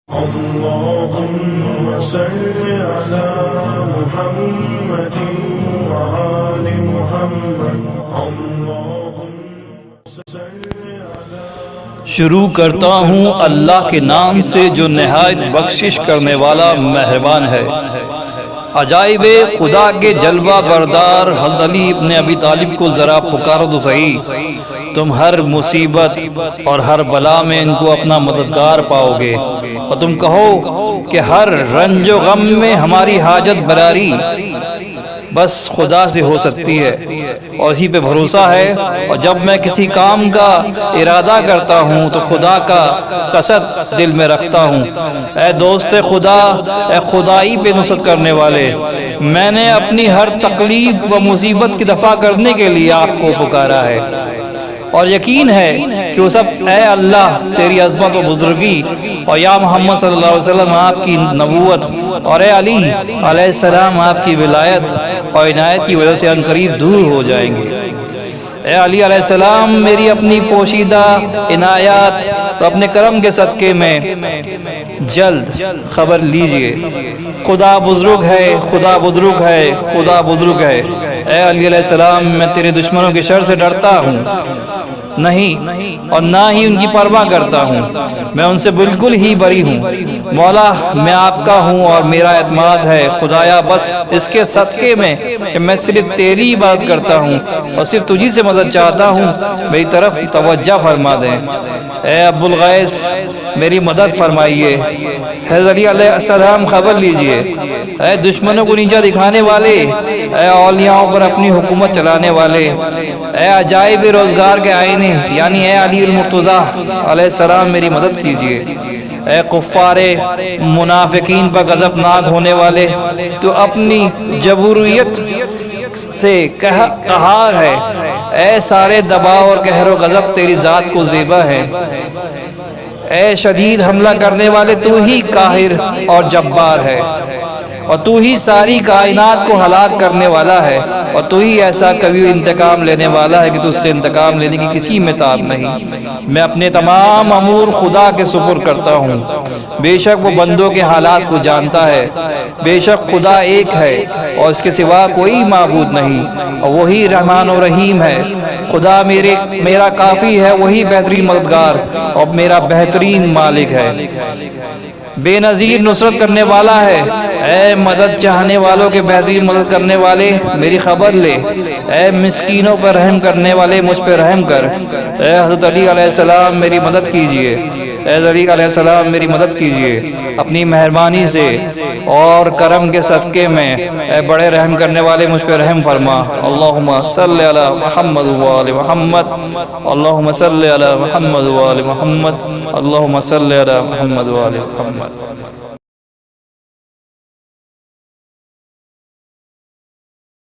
اللهم صل على محمد وآل محمد شروع کرتا ہوں اللہ کے نام سے جو نہایت بخشش کرنے والا مہربان ہے۔ عجائب خدا کے جلوہ بردار حضرت علی ابن ابی طالب کو ذرا پکارو تو صحیح، تم ہر مصیبت اور ہر بلا میں ان کو اپنا مددگار پاؤ گے، اور تم کہو کہ ہر رنج و غم میں ہماری حاجت براری بس خدا سے ہو سکتی ہے، اور اسی پہ بھروسہ ہے، اور جب میں کسی کام کا ارادہ کرتا ہوں تو خدا کا قصد دل میں رکھتا ہوں۔ اے دوست خدا، اے خدائی پہ نصرت کرنے والے، میں نے اپنی ہر تکلیف و مصیبت کی دفع کرنے کے لیے آپ کو پکارا ہے، اور یقین ہے کہ وہ سب اے اللہ تیری عظمت و بزرگی، اور یا محمد صلی اللہ علیہ وسلم آپ کی نبوت، اور اے علی علیہ السلام آپ کی ولایت اور عنایت کی وجہ سے ان قریب دور ہو جائیں گے۔ اے علی علیہ السلام، میری اپنی پوشیدہ عنایات اور اپنے کرم کے صدقے میں جلد خبر لیجئے۔ خدا بزرگ ہے، خدا بزرگ ہے، خدا بزرگ ہے۔ اے علی علیہ السلام، میں تیرے دشمنوں کے شر سے ڈرتا ہوں نہیں، اور نہ ہی ان کی پرواہ کرتا ہوں، میں ان سے بالکل ہی بری ہوں۔ مولا، میں آپ کا ہوں اور میرا اعتماد ہے، خدایا بس اس کے صدقے میں کہ میں صرف تیری عبادت کرتا ہوں اور صرف تجھی سے مدد چاہتا ہوں، میری طرف توجہ فرما دیں۔ اے ابو الغیث، میری مدد فرمائیے۔ حضرت علی علیہ السلام، خبر لیجئے۔ اے دشمنوں کو نیچا دکھانے والے، اے اولیاءوں پر اپنی حکومت چلانے والے، اے عجائب روزگار کے آئینے یعنی اے علی المرتضیٰ علیہ السلام، میری مدد کیجئے۔ اے کفار منافقین پر غضب ناک ہونے والے، تو اپنی جبروریت سے قہار ہے، اے سارے دباؤ اور قہر و غضب تیری ذات کو زیبا ہے۔ اے شدید حملہ کرنے والے، تو ہی قاہر اور جبار ہے، اور تو ہی ساری کائنات کو ہلاک کرنے والا ہے، اور تو ہی ایسا کبھی انتقام لینے والا ہے کہ تجھ سے انتقام لینے کی کسی میں تاب نہیں۔ میں اپنے تمام امور خدا کے سپرد کرتا ہوں، بے شک وہ بندوں کے حالات کو جانتا ہے۔ بے شک خدا ایک ہے اور اس کے سوا کوئی معبود نہیں، اور وہی رحمان و رحیم ہے۔ خدا میرا کافی ہے، وہی بہترین مددگار اور میرا بہترین مالک ہے، بے نظیر نصرت کرنے والا ہے۔ اے مدد چاہنے والوں کے بہترین مدد کرنے والے، میری خبر لے۔ اے مسکینوں پر رحم کرنے والے، مجھ پہ رحم کر۔ اے حضرت علی علیہ السلام، میری مدد کیجئے۔ اے علی علیہ السلام، میری مدد کیجئے اپنی مہربانی سے اور کرم کے صدقے میں۔ اے بڑے رحم کرنے والے، مجھ پہ رحم فرما۔ اللہم صلی علی محمد وآل محمد، اللہم صلی علی محمد وآل محمد، اللہم صلی علی محمد وآل محمد۔